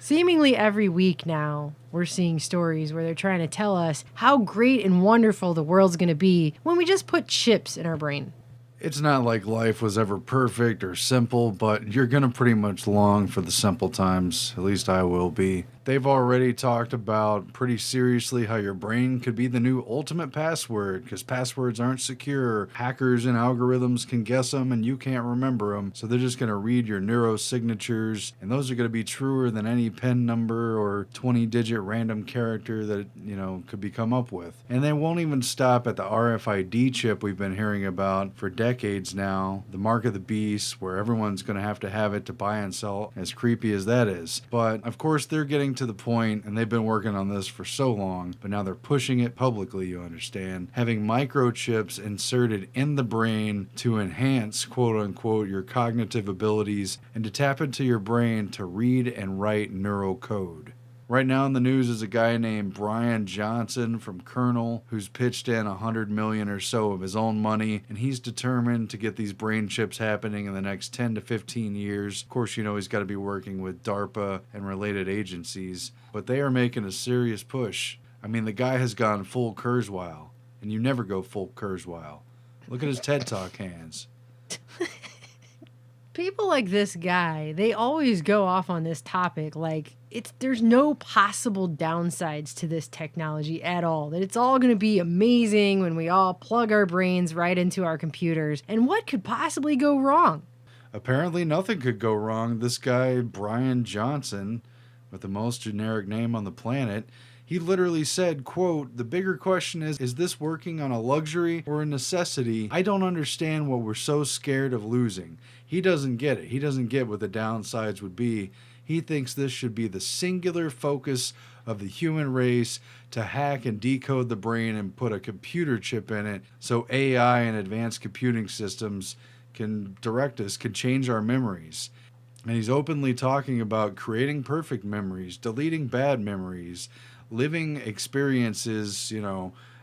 Seemingly every week now, we're seeing stories where they're trying to tell us how great and wonderful the world's going to be when we just put chips in our brain. It's not like life was ever perfect or simple, but you're going to pretty much long for the simple times. At least I will be. They've already talked about pretty seriously how your brain could be the new ultimate password because passwords aren't secure. Hackers and algorithms can guess them and you can't remember them. So they're just going to read your neurosignatures, and those are going to be truer than any PIN number or 20-digit random character that, could be come up with. And they won't even stop at the RFID chip we've been hearing about for decades now, the mark of the beast, where everyone's going to have it to buy and sell, as creepy as that is. But of course, they're getting to the point, and they've been working on this for so long, but now they're pushing it publicly, you understand, having microchips inserted in the brain to enhance, quote unquote, your cognitive abilities and to tap into your brain to read and write neural code. Right now in the news is a guy named Brian Johnson from Kernel who's pitched in $100 million or so of his own money, and he's determined to get these brain chips happening in the next 10 to 15 years. Of course, he's got to be working with DARPA and related agencies, but they are making a serious push. I mean, the guy has gone full Kurzweil, and you never go full Kurzweil. Look at his TED Talk hands. People like this guy, they always go off on this topic like there's no possible downsides to this technology at all. That it's all going to be amazing when we all plug our brains right into our computers. And what could possibly go wrong? Apparently nothing could go wrong. This guy, Brian Johnson, with the most generic name on the planet, he literally said, quote, "The bigger question is this working on a luxury or a necessity? I don't understand what we're so scared of losing." He doesn't get it. He doesn't get what the downsides would be. He thinks this should be the singular focus of the human race, to hack and decode the brain and put a computer chip in it so AI and advanced computing systems can direct us, can change our memories. And he's openly talking about creating perfect memories, deleting bad memories, living experiences,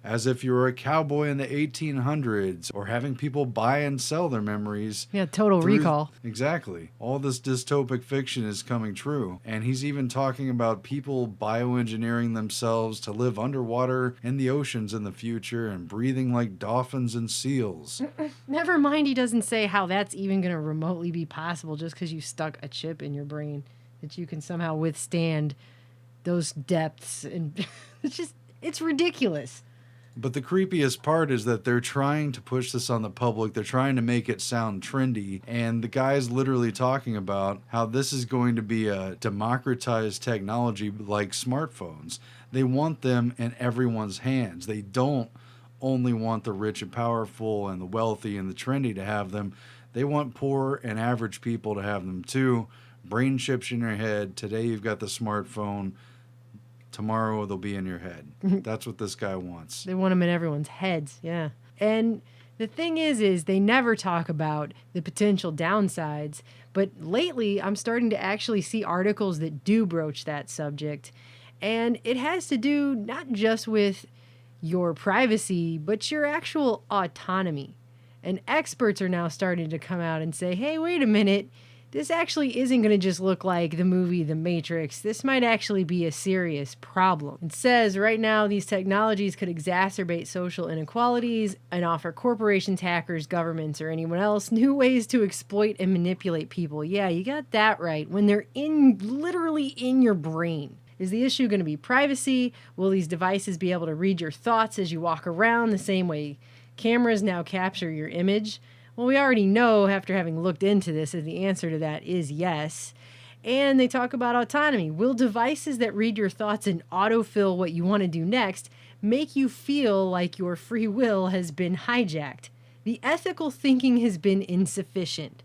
as if you were a cowboy in the 1800s, or having people buy and sell their memories. Yeah, Total Recall. Exactly. All this dystopic fiction is coming true. And he's even talking about people bioengineering themselves to live underwater in the oceans in the future and breathing like dolphins and seals. Never mind, he doesn't say how that's even going to remotely be possible just because you stuck a chip in your brain, that you can somehow withstand those depths. And it's ridiculous. But the creepiest part is that they're trying to push this on the public. They're trying to make it sound trendy. And the guy's literally talking about how this is going to be a democratized technology like smartphones. They want them in everyone's hands. They don't only want the rich and powerful and the wealthy and the trendy to have them. They want poor and average people to have them too. Brain chips in your head. Today you've got the smartphone. Tomorrow they'll be in your head. That's what this guy wants. They want them in everyone's heads, yeah. And the thing is they never talk about the potential downsides. But lately, I'm starting to actually see articles that do broach that subject. And it has to do not just with your privacy, but your actual autonomy. And experts are now starting to come out and say, hey, wait a minute. This actually isn't going to just look like the movie The Matrix. This might actually be a serious problem. It says right now these technologies could exacerbate social inequalities and offer corporations, hackers, governments, or anyone else new ways to exploit and manipulate people. Yeah, you got that right. When they're literally in your brain. Is the issue going to be privacy? Will these devices be able to read your thoughts as you walk around the same way cameras now capture your image? Well, we already know, after having looked into this, that the answer to that is yes. And they talk about autonomy. Will devices that read your thoughts and autofill what you want to do next make you feel like your free will has been hijacked? The ethical thinking has been insufficient.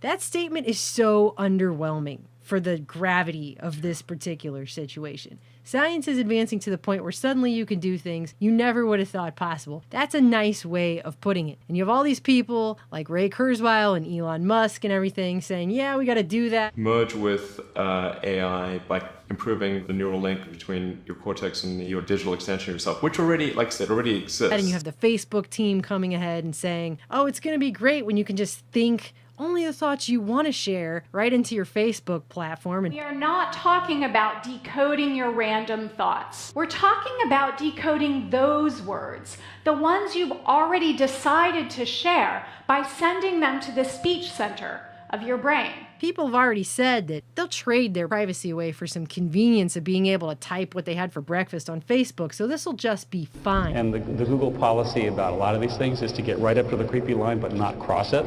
That statement is so underwhelming for the gravity of this particular situation. Science is advancing to the point where suddenly you can do things you never would have thought possible. That's a nice way of putting it. And you have all these people like Ray Kurzweil and Elon Musk and everything saying, yeah, we got to do that. Merge with AI by improving the neural link between your cortex and your digital extension of yourself, which already, like I said, already exists. And you have the Facebook team coming ahead and saying, oh, it's going to be great when you can just think only the thoughts you want to share right into your Facebook platform. We are not talking about decoding your random thoughts. We're talking about decoding those words, the ones you've already decided to share, by sending them to the speech center of your brain. People have already said that they'll trade their privacy away for some convenience of being able to type what they had for breakfast on Facebook, so this will just be fine. And the Google policy about a lot of these things is to get right up to the creepy line but not cross it.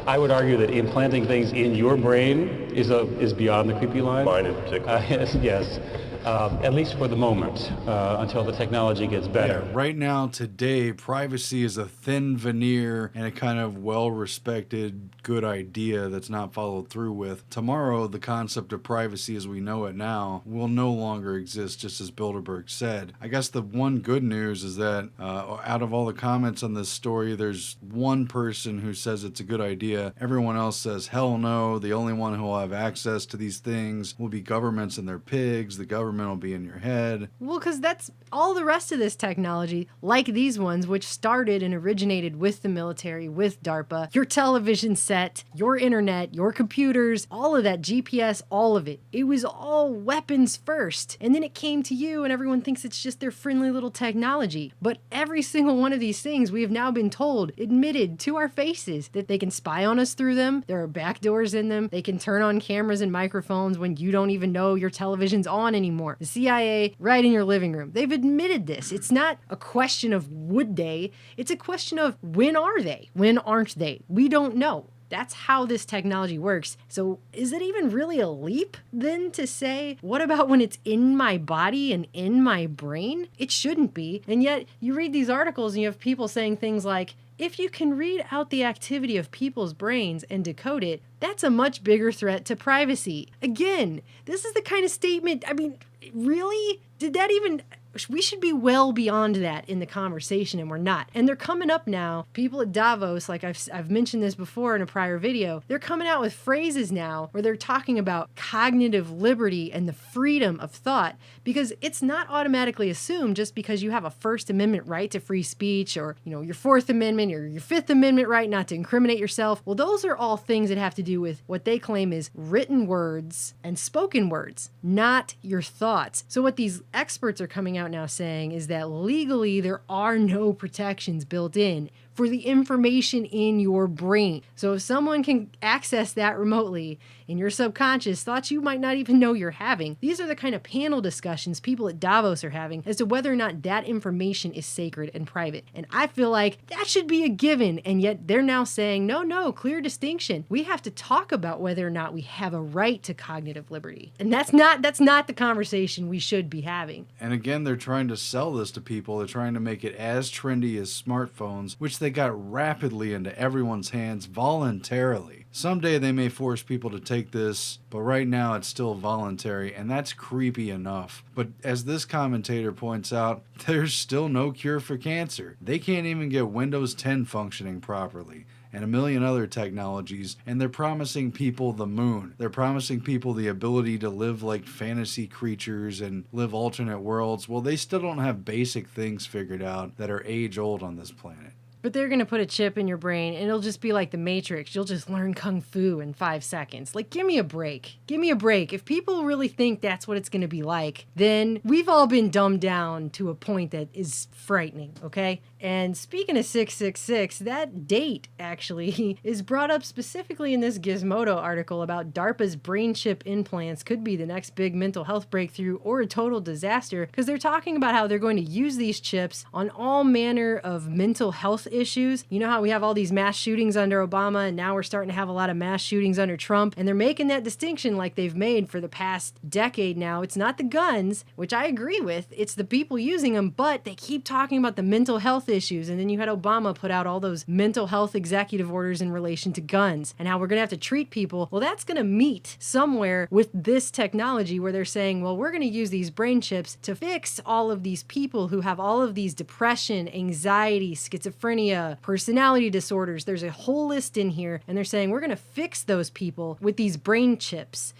I would argue that implanting things in your brain is beyond the creepy line. Mine in particular. Yes. At least for the moment, until the technology gets better. Yeah, right now, today, privacy is a thin veneer and a kind of well-respected good idea that's not followed through with. Tomorrow, the concept of privacy as we know it now will no longer exist, just as Bilderberg said. I guess the one good news is that out of all the comments on this story, there's one person who says it's a good idea. Everyone else says, hell no, the only one who will have access to these things will be governments and their pigs. The government will be in your head. Well, because that's all the rest of this technology, like these ones, which started and originated with the military, with DARPA, your television set, your internet, your computers, all of that, GPS, all of it. It was all weapons first. And then it came to you and everyone thinks it's just their friendly little technology. But every single one of these things we have now been told, admitted to our faces, that they can spy on us through them. There are backdoors in them. They can turn on cameras and microphones when you don't even know your television's on anymore. The CIA, right in your living room. They've admitted this. It's not a question of would they, it's a question of when are they? When aren't they? We don't know. That's how this technology works. So is it even really a leap then to say, what about when it's in my body and in my brain? It shouldn't be. And yet you read these articles and you have people saying things like, if you can read out the activity of people's brains and decode it, that's a much bigger threat to privacy. Again, this is the kind of statement, I mean, really? Did that even... We should be well beyond that in the conversation, and we're not. And they're coming up now. People at Davos, like I've mentioned this before in a prior video, they're coming out with phrases now where they're talking about cognitive liberty and the freedom of thought, because it's not automatically assumed just because you have a First Amendment right to free speech, or your Fourth Amendment or your Fifth Amendment right not to incriminate yourself. Well, those are all things that have to do with what they claim is written words and spoken words, not your thoughts. So what these experts are coming out now saying is that legally there are no protections built in for the information in your brain. So if someone can access that remotely in your subconscious, thoughts you might not even know you're having, these are the kind of panel discussions people at Davos are having as to whether or not that information is sacred and private. And I feel like that should be a given, and yet they're now saying, no, clear distinction. We have to talk about whether or not we have a right to cognitive liberty. And that's not the conversation we should be having. And again, they're trying to sell this to people. They're trying to make it as trendy as smartphones, which they got rapidly into everyone's hands voluntarily. Someday they may force people to take this, but right now it's still voluntary, and that's creepy enough. But as this commentator points out, there's still no cure for cancer. They can't even get Windows 10 functioning properly, and a million other technologies, and they're promising people the moon. They're promising people the ability to live like fantasy creatures and live alternate worlds. Well, they still don't have basic things figured out that are age-old on this planet. But they're going to put a chip in your brain and it'll just be like the Matrix. You'll just learn Kung Fu in 5 seconds. Like, give me a break. Give me a break. If people really think that's what it's going to be like, then we've all been dumbed down to a point that is frightening, okay? And speaking of 666, that date actually is brought up specifically in this Gizmodo article about DARPA's brain chip implants could be the next big mental health breakthrough or a total disaster, because they're talking about how they're going to use these chips on all manner of mental health issues. You know how we have all these mass shootings under Obama, and now we're starting to have a lot of mass shootings under Trump, and they're making that distinction like they've made for the past decade now. It's not the guns, which I agree with, it's the people using them, but they keep talking about the mental health issues. And then you had Obama put out all those mental health executive orders in relation to guns and how we're going to have to treat people. Well, that's going to meet somewhere with this technology where they're saying, well, we're going to use these brain chips to fix all of these people who have all of these depression, anxiety, schizophrenia, personality disorders. There's a whole list in here, and they're saying we're going to fix those people with these brain chips.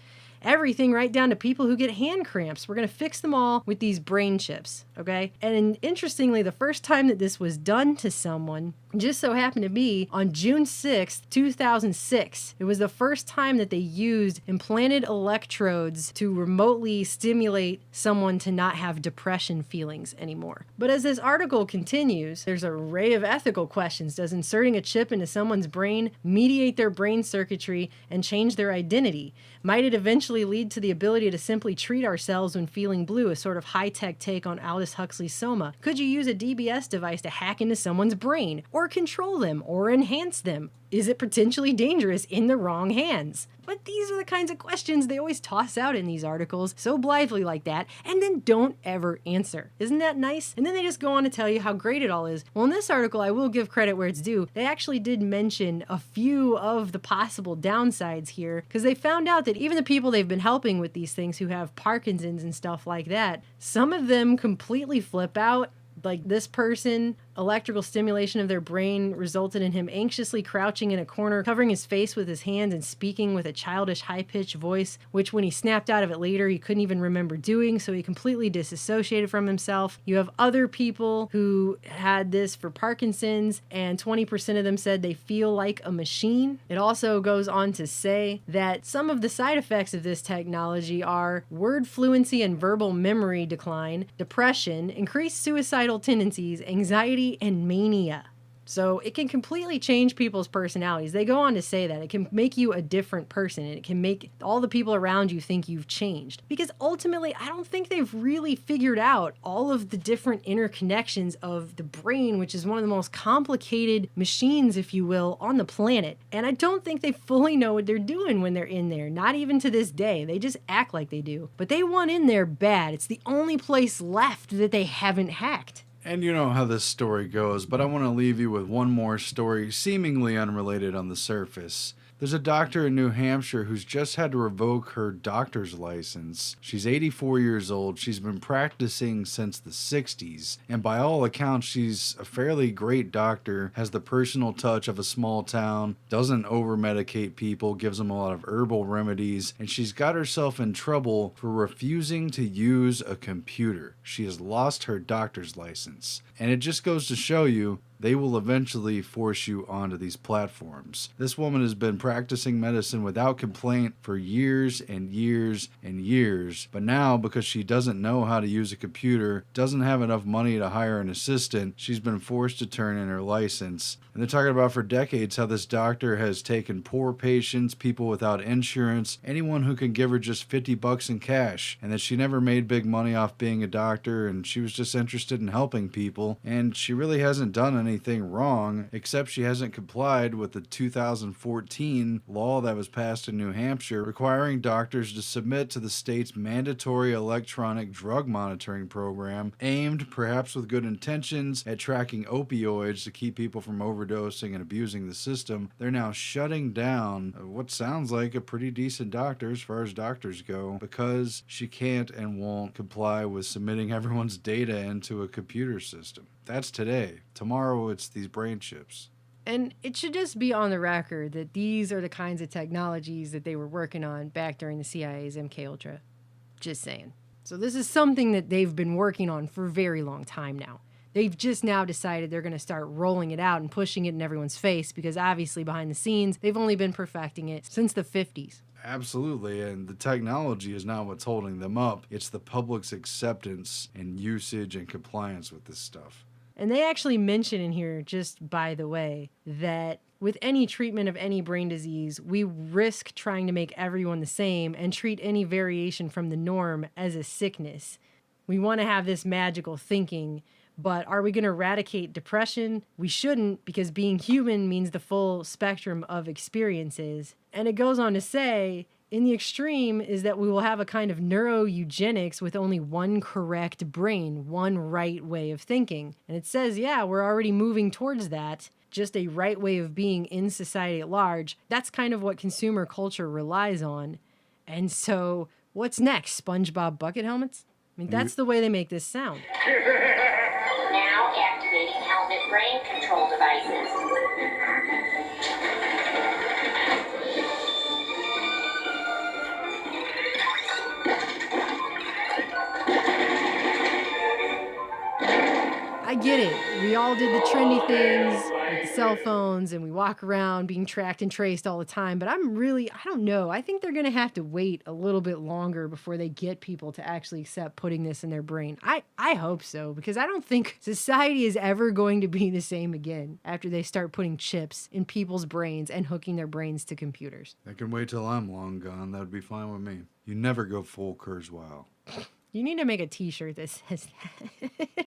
everything right down to people who get hand cramps. We're going to fix them all with these brain chips, okay? And interestingly, the first time that this was done to someone just so happened to be on June 6th, 2006. It was the first time that they used implanted electrodes to remotely stimulate someone to not have depression feelings anymore. But as this article continues, there's an array of ethical questions. Does inserting a chip into someone's brain mediate their brain circuitry and change their identity? Might it eventually lead to the ability to simply treat ourselves when feeling blue, a sort of high-tech take on Aldous Huxley's Soma? Could you use a DBS device to hack into someone's brain, or control them, or enhance them? Is it potentially dangerous in the wrong hands? But these are the kinds of questions they always toss out in these articles so blithely like that, and then don't ever answer. Isn't that nice? And then they just go on to tell you how great it all is. Well, in this article, I will give credit where it's due. They actually did mention a few of the possible downsides here, because they found out that even the people they've been helping with these things who have Parkinson's and stuff like that, some of them completely flip out. Like this person, electrical stimulation of their brain resulted in him anxiously crouching in a corner, covering his face with his hands and speaking with a childish high-pitched voice, which when he snapped out of it later, he couldn't even remember doing, so he completely disassociated from himself. You have other people who had this for Parkinson's, and 20% of them said they feel like a machine. It also goes on to say that some of the side effects of this technology are word fluency and verbal memory decline, depression, increased suicidal tendencies, anxiety, and mania. So it can completely change people's personalities. They go on to say that it can make you a different person, and it can make all the people around you think you've changed. Because ultimately, I don't think they've really figured out all of the different interconnections of the brain, which is one of the most complicated machines, if you will, on the planet. And I don't think they fully know what they're doing when they're in there. Not even to this day. They just act like they do. But they want in there bad. It's the only place left that they haven't hacked. And you know how this story goes, but I want to leave you with one more story, seemingly unrelated on the surface. There's a doctor in New Hampshire who's just had to revoke her doctor's license. She's 84 years old. She's been practicing since the 60s. And by all accounts, she's a fairly great doctor, has the personal touch of a small town, doesn't over-medicate people, gives them a lot of herbal remedies, and she's got herself in trouble for refusing to use a computer. She has lost her doctor's license. And it just goes to show you, they will eventually force you onto these platforms. This woman has been practicing medicine without complaint for years and years and years, but now because she doesn't know how to use a computer, doesn't have enough money to hire an assistant, she's been forced to turn in her license. And they're talking about for decades how this doctor has taken poor patients, people without insurance, anyone who can give her just $50 in cash, and that she never made big money off being a doctor, and she was just interested in helping people, and she really hasn't done anything wrong, except she hasn't complied with the 2014 law that was passed in New Hampshire requiring doctors to submit to the state's mandatory electronic drug monitoring program aimed, perhaps with good intentions, at tracking opioids to keep people from overdosing and abusing the system. They're now shutting down what sounds like a pretty decent doctor as far as doctors go because she can't and won't comply with submitting everyone's data into a computer system. That's today. Tomorrow it's these brain chips. And it should just be on the record that these are the kinds of technologies that they were working on back during the CIA's MKUltra. Just saying. So this is something that they've been working on for a very long time now. They've just now decided they're going to start rolling it out and pushing it in everyone's face because obviously behind the scenes, they've only been perfecting it since the 50s. Absolutely, and the technology is not what's holding them up. It's the public's acceptance and usage and compliance with this stuff. And they actually mention in here, just by the way, that with any treatment of any brain disease, we risk trying to make everyone the same and treat any variation from the norm as a sickness. We want to have this magical thinking, but are we going to eradicate depression? We shouldn't, because being human means the full spectrum of experiences. And it goes on to say, in the extreme is that we will have a kind of neuroeugenics with only one correct brain, one right way of thinking. And it says, yeah, we're already moving towards that. Just a right way of being in society at large. That's kind of what consumer culture relies on. And so what's next? SpongeBob bucket helmets? I mean, that's the way they make this sound. Now activating helmet brain control devices. get it. We all did the trendy things with the cell phones and we walk around being tracked and traced all the time. But I don't know. I think they're going to have to wait a little bit longer before they get people to actually accept putting this in their brain. I hope so, because I don't think society is ever going to be the same again after they start putting chips in people's brains and hooking their brains to computers. They can wait till I'm long gone. That would be fine with me. You never go full Kurzweil. You need to make a t-shirt that says that.